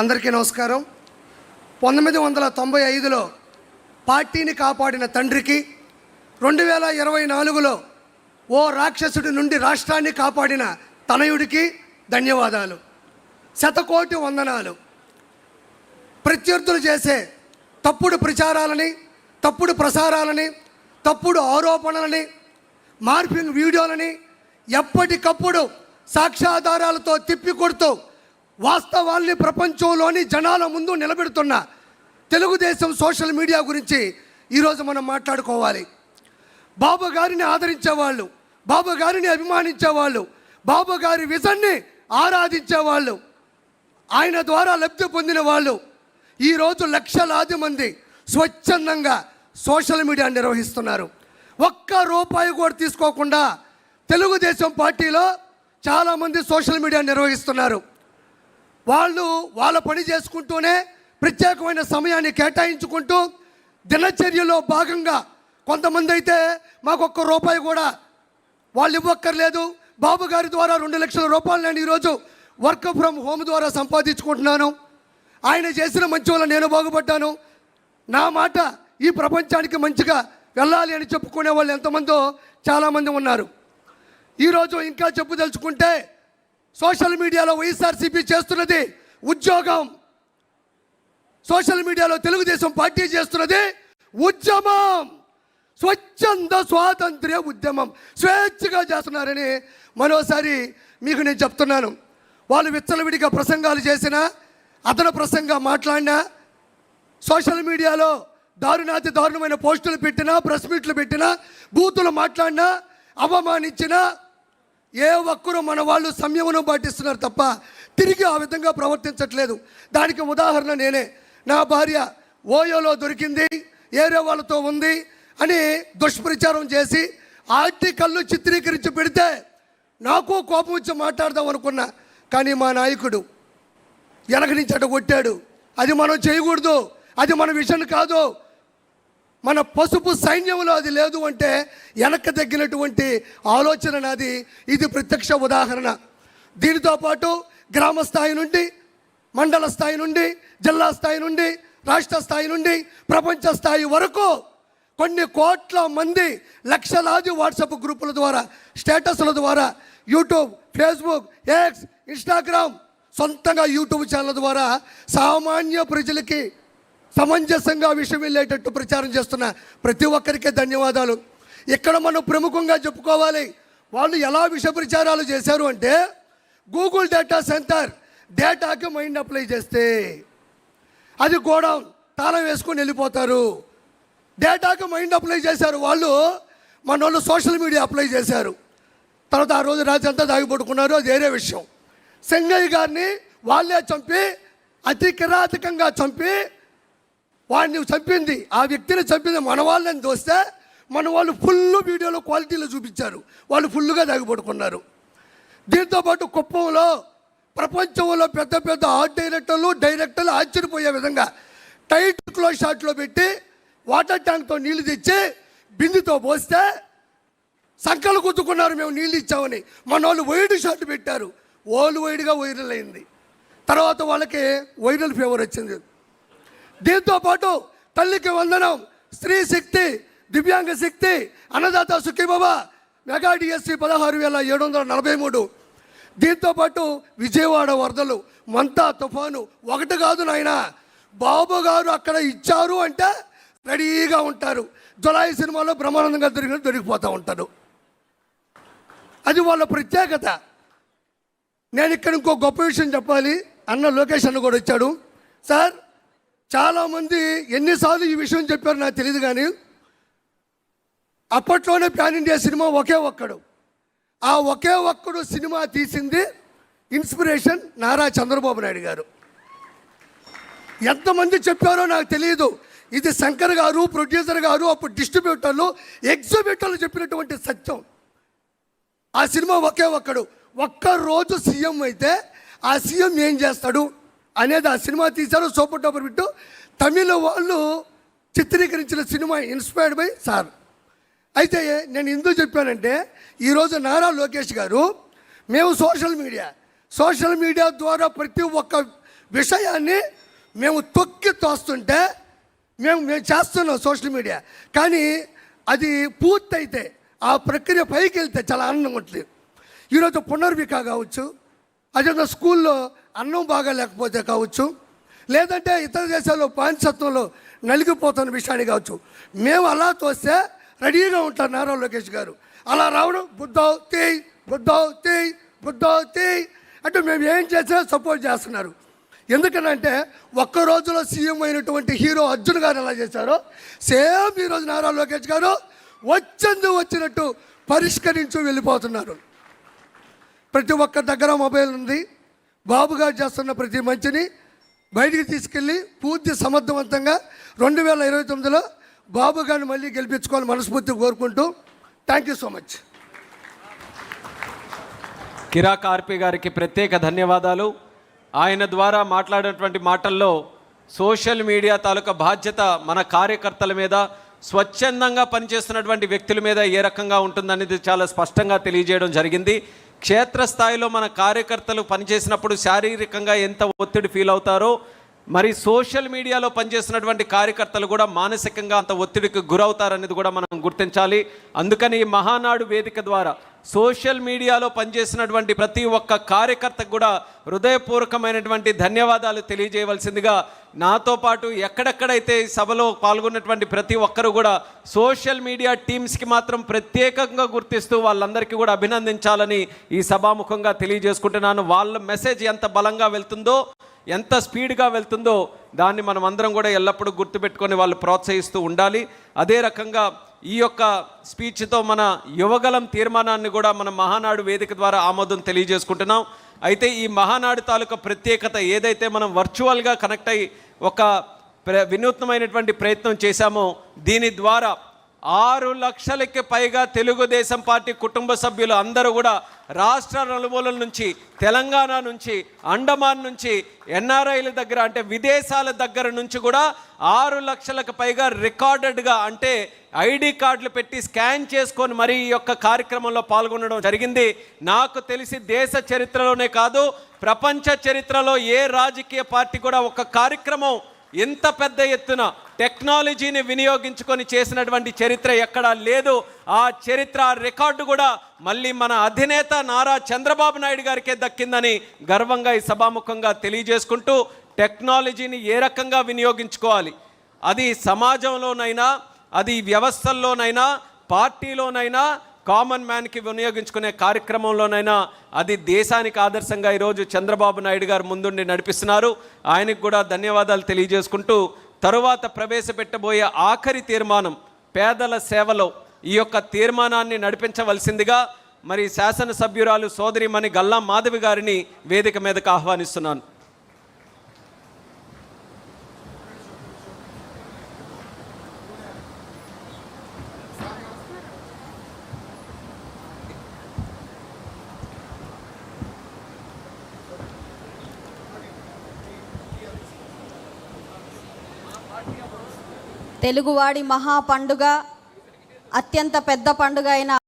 అందరికీ నమస్కారం. 1995లో పార్టీని కాపాడిన తండ్రికి, 2024లో ఓ రాక్షసుడి నుండి రాష్ట్రాన్ని కాపాడిన తనయుడికి ధన్యవాదాలు. శతకోటి వందనాలు. ప్రత్యర్థులు చేసే తప్పుడు ప్రచారాలని, తప్పుడు ప్రసారాలని, తప్పుడు ఆరోపణలని, మార్ఫింగ్ వీడియోలని ఎప్పటికప్పుడు సాక్ష్యాధారాలతో తిప్పికొడుతూ వాస్తవాల్ని ప్రపంచంలోని జనాల ముందు నిలబెడుతున్న తెలుగుదేశం సోషల్ మీడియా గురించి ఈరోజు మనం మాట్లాడుకోవాలి. బాబు గారిని ఆదరించేవాళ్ళు, బాబు గారిని అభిమానించేవాళ్ళు, బాబు గారి విజన్ని ఆరాధించేవాళ్ళు, ఆయన ద్వారా లబ్ధి పొందిన వాళ్ళు ఈరోజు లక్షలాది మంది స్వచ్ఛందంగా సోషల్ మీడియా నిర్వహిస్తున్నారు. ఒక్క రూపాయి కూడా తీసుకోకుండా తెలుగుదేశం పార్టీలో చాలామంది సోషల్ మీడియా నిర్వహిస్తున్నారు. వాళ్ళు వాళ్ళ పని చేసుకుంటూనే ప్రత్యేకమైన సమయాన్ని కేటాయించుకుంటూ దినచర్యలో భాగంగా కొంతమంది అయితే మాకు ఒక్క రూపాయి కూడా వాళ్ళు ఇవ్వక్కర్లేదు, బాబు గారి ద్వారా 2 లక్షల రూపాయలు నేను ఈరోజు వర్క్ ఫ్రమ్ హోమ్ ద్వారా సంపాదించుకుంటున్నాను, ఆయన చేసిన మంచి వల్ల నేను బాగుపడ్డాను, నా మాట ఈ ప్రపంచానికి మంచిగా వెళ్ళాలి అని చెప్పుకునే వాళ్ళు ఎంతమందో చాలామంది ఉన్నారు. ఈరోజు ఇంకా చెప్పుదలుచుకుంటే సోషల్ మీడియాలో వైఎస్ఆర్సీపీ చేస్తున్నది ఉద్యోగం, సోషల్ మీడియాలో తెలుగుదేశం పార్టీ చేస్తున్నది ఉద్యమం, స్వచ్ఛంద స్వాతంత్ర్య ఉద్యమం. స్వేచ్ఛగా చేస్తున్నారని మరోసారి మీకు నేను చెప్తున్నాను. వాళ్ళు విచ్చలవిడిగా ప్రసంగాలు చేసినా, అతను ప్రసంగం మాట్లాడినా, సోషల్ మీడియాలో దారుణాతి దారుణమైన పోస్టులు పెట్టినా, ప్రెస్ మీట్లు పెట్టినా, బూతులు మాట్లాడినా, అవమానించినా ఏ ఒక్కరూ మన వాళ్ళు సంయమనం పాటిస్తున్నారు తప్ప తిరిగి ఆ విధంగా ప్రవర్తించట్లేదు. దానికి ఉదాహరణ నేనే. నా భార్య ఓయోలో దొరికింది, ఏరే వాళ్ళతో ఉంది అని దుష్ప్రచారం చేసి ఆర్టికల్ను చిత్రీకరించి పెడితే నాకు కోపం వచ్చి మాట్లాడదాం అనుకున్నా. కానీ మా నాయకుడు వెనక నుంచి అటు కొట్టాడు. అది మనం చేయకూడదు, అది మన విషయం కాదు, మన పసుపు సైన్యంలో అది లేదు అంటే వెనక్కి తగ్గినటువంటి ఆలోచన నాది. ఇది ప్రత్యక్ష ఉదాహరణ. దీనితో పాటు గ్రామ స్థాయి నుండి, మండల స్థాయి నుండి, జిల్లా స్థాయి నుండి, రాష్ట్ర స్థాయి నుండి, ప్రపంచ స్థాయి వరకు కొన్ని కోట్ల మంది లక్షలాది వాట్సాప్ గ్రూపుల ద్వారా, స్టేటస్ల ద్వారా, యూట్యూబ్, ఫేస్బుక్, ఎక్స్, ఇన్స్టాగ్రామ్, సొంతంగా యూట్యూబ్ ఛానల్ ద్వారా సామాన్య ప్రజలకి సమంజసంగా విషయం వెళ్ళేటట్టు ప్రచారం చేస్తున్న ప్రతి ఒక్కరికి ధన్యవాదాలు. ఇక్కడ మనం ప్రముఖంగా చెప్పుకోవాలి. వాళ్ళు ఎలా విష ప్రచారాలు చేశారు అంటే, గూగుల్ డేటా సెంటర్ డేటాకి మైండ్ అప్లై చేస్తే అది గోడౌన్ తాళం వేసుకొని వెళ్ళిపోతారు. డేటాకి మైండ్ అప్లై చేశారు వాళ్ళు, మన వాళ్ళు సోషల్ మీడియా అప్లై చేశారు. తర్వాత ఆ రోజు రాత్రి అంతా దాగిపడుకున్నారు, అది వేరే విషయం. సింగయ్య గారిని వాళ్ళే చంపి, అతి కిరాతకంగా చంపి, వాడిని చంపింది, ఆ వ్యక్తిని చంపింది మన వాళ్ళని దోస్తే మన వాళ్ళు ఫుల్ వీడియోలో క్వాలిటీలో చూపించారు, వాళ్ళు ఫుల్గా దాగిపడుకున్నారు. దీంతోపాటు కుప్పంలో ప్రపంచంలో పెద్ద పెద్ద ఆర్ట్ డైరెక్టర్లు ఆశ్చర్యపోయే విధంగా టైట్ క్లోజ్ షాట్లో పెట్టి వాటర్ ట్యాంక్తో నీళ్లు తెచ్చి బిందుతో పోస్తే సంకలు గుద్దుకున్నారు, మేము నీళ్ళు ఇచ్చామని. మన వాళ్ళు వైడ్ షాట్ పెట్టారు, వైడ్గా వైరల్ అయింది. తర్వాత వాళ్ళకి వైరల్ ఫీవర్ వచ్చింది. దీంతోపాటు తల్లికి వందనం, స్త్రీ శక్తి, దివ్యాంగ శక్తి, అన్నదాత సుఖీబాబా, మెగా డిఎస్సి 16,743. దీంతోపాటు విజయవాడ వరదలు, మంతా తుఫాను, ఒకటి కాదు నాయన, బాబు గారు అక్కడ ఇచ్చారు అంటే రెడీగా ఉంటారు. జులాయి సినిమాలో బ్రహ్మానందం గారు దొరికిపోతూ ఉంటారు. అది వాళ్ళ ప్రత్యేకత. నేను ఇక్కడ ఇంకో గొప్ప విషయం చెప్పాలి. అన్న లోకేష్ అన్న కూడా వచ్చాడు. సార్, చాలామంది ఎన్నిసార్లు ఈ విషయం చెప్పారు నాకు తెలియదు, కానీ అప్పట్లోనే ప్యాన్ ఇండియా సినిమా ఒకే ఒక్కడు, ఆ ఒకే ఒక్కడు సినిమా తీసింది ఇన్స్పిరేషన్ నారా చంద్రబాబు నాయుడు గారు. ఎంతమంది చెప్పారో నాకు తెలియదు. ఇది శంకర్ గారు, ప్రొడ్యూసర్ గారు, అప్పుడు డిస్ట్రిబ్యూటర్లు, ఎగ్జిబ్యూటర్లు చెప్పినటువంటి సత్యం. ఆ సినిమా ఒకే ఒక్కడు. ఒక్కరోజు సీఎం అయితే ఆ సీఎం ఏం చేస్తాడు అనేది ఆ సినిమా తీశారు. Super duper bit. తమిళ వాళ్ళు చిత్రీకరించిన సినిమా ఇన్స్పైర్డ్ బై సార్. అయితే నేను ఎందుకు చెప్పానంటే, ఈరోజు నారా లోకేష్ గారు మేము సోషల్ మీడియా ద్వారా ప్రతి ఒక్క విషయాన్ని మేము తొక్కి తోస్తుంటే మేము చేస్తున్నాం సోషల్ మీడియా, కానీ అది పూర్తయితే ఆ ప్రక్రియ పైకి వెళ్తే చాలా ఆనందంగా ఉంటుంది. ఈరోజు పునర్విక కావచ్చు, అదే స్కూల్లో అన్నం బాగా లేకపోతే కావచ్చు, లేదంటే ఇతర దేశాల్లో బానిసత్వంలో నలిగిపోతున్న విషయాన్ని కావచ్చు, మేము అలా తోస్తే రెడీగా ఉంటారు నారా లోకేష్ గారు. అలా రావడం బుద్ధౌ తేయ్ అంటే మేము ఏం చేసినా సపోర్ట్ చేస్తున్నారు. ఎందుకనంటే ఒక్క రోజులో సీఎం అయినటువంటి హీరో అర్జున్ గారు ఎలా చేశారో సేమ్ ఈరోజు నారా లోకేష్ గారు వచ్చినట్టు పరిష్కరించు వెళ్ళిపోతున్నారు. ప్రతి ఒక్క దగ్గర మొబైల్ ఉంది. బాబు గారు చేస్తున్న ప్రతి మంచిని బయటికి తీసుకెళ్ళి పూర్తి సమర్థవంతంగా 2029లో బాబు గారిని మళ్ళీ గెలిపించుకోవాలని మనస్ఫూర్తిగా కోరుకుంటూ థ్యాంక్ యూ సో మచ్. కిరా కార్పి గారికి ప్రత్యేక ధన్యవాదాలు. ఆయన ద్వారా మాట్లాడినటువంటి మాటల్లో సోషల్ మీడియా తాలూకా బాధ్యత మన కార్యకర్తల మీద, స్వచ్ఛందంగా పనిచేస్తున్నటువంటి వ్యక్తుల మీద ఏ రకంగా ఉంటుందనేది చాలా స్పష్టంగా తెలియజేయడం జరిగింది. క్షేత్రస్థాయిలో మన కార్యకర్తలు పనిచేసినప్పుడు శారీరకంగా ఎంత ఒత్తిడి ఫీల్ అవుతారో, మరి సోషల్ మీడియాలో పనిచేస్తున్నటువంటి కార్యకర్తలు కూడా మానసికంగా అంత ఒత్తిడికి గురవుతారనేది కూడా మనం గుర్తించాలి. అందుకని ఈ మహానాడు వేదిక ద్వారా సోషల్ మీడియాలో పనిచేసినటువంటి ప్రతి ఒక్క కార్యకర్తకు కూడా హృదయపూర్వకమైనటువంటి ధన్యవాదాలు తెలియజేయవలసిందిగా, నాతో పాటు ఎక్కడెక్కడైతే సభలో పాల్గొన్నటువంటి ప్రతి ఒక్కరు కూడా సోషల్ మీడియా టీమ్స్కి మాత్రం ప్రత్యేకంగా గుర్తిస్తూ వాళ్ళందరికీ కూడా అభినందించాలని ఈ సభాముఖంగా తెలియజేసుకుంటున్నాను. వాళ్ళ మెసేజ్ ఎంత బలంగా వెళ్తుందో, ఎంత స్పీడ్గా వెళ్తుందో దాన్ని మనం అందరం కూడా ఎల్లప్పుడూ గుర్తుపెట్టుకొని వాళ్ళు ప్రోత్సహిస్తూ ఉండాలి. అదే రకంగా ఈ యొక్క స్పీచ్తో మన యువగలం తీర్మానాన్ని కూడా మన మహానాడు వేదిక ద్వారా ఆమోదం తెలియజేసుకుంటున్నాం. అయితే ఈ మహానాడు తాలూకా ప్రత్యేకత ఏదైతే మనం వర్చువల్గా కనెక్ట్ అయ్యి ఒక వినూత్నమైనటువంటి ప్రయత్నం చేశామో, దీని ద్వారా 6 లక్షలకి పైగా తెలుగుదేశం పార్టీ కుటుంబ సభ్యులు అందరూ కూడా రాష్ట్ర నలుమూలల నుంచి, తెలంగాణ నుంచి, అండమాన్ నుంచి, ఎన్ఆర్ఐల దగ్గర అంటే విదేశాల దగ్గర నుంచి కూడా 6 లక్షలకు పైగా రికార్డెడ్గా అంటే ఐడి కార్డులు పెట్టి స్కాన్ చేసుకొని మరి ఈ యొక్క కార్యక్రమంలో పాల్గొనడం జరిగింది. నాకు తెలిసి దేశ చరిత్రలోనే కాదు, ప్రపంచ చరిత్రలో ఏ రాజకీయ పార్టీ కూడా ఒక కార్యక్రమం ఇంత పెద్ద ఎత్తున టెక్నాలజీని వినియోగించుకొని చేసినటువంటి చరిత్ర ఎక్కడా లేదు. ఆ చరిత్ర రికార్డు కూడా మళ్ళీ మన అధినేత నారా చంద్రబాబు నాయుడు గారికే దక్కిందని గర్వంగా ఈ సభాముఖంగా తెలియజేసుకుంటూ, టెక్నాలజీని ఏ రకంగా వినియోగించుకోవాలి, అది సమాజంలోనైనా, అది వ్యవస్థల్లోనైనా, పార్టీలోనైనా, కామన్ మ్యాన్కి వినియోగించుకునే కార్యక్రమంలోనైనా అది దేశానికి ఆదర్శంగా ఈరోజు చంద్రబాబు నాయుడు గారు ముందుండి నడిపిస్తున్నారు. ఆయనకు కూడా ధన్యవాదాలు తెలియజేసుకుంటూ, తరువాత ప్రవేశపెట్టబోయే ఆఖరి తీర్మానం పేదల సేవలో ఈ యొక్క తీర్మానాన్ని నడిపించవలసిందిగా మరి శాసనసభ్యురాలు సోదరిమణి గల్లా మాధవి గారిని వేదిక మీదకు ఆహ్వానిస్తున్నాను. తెలుగువాడి మహా పండుగ, అత్యంత పెద్ద పండుగ అయిన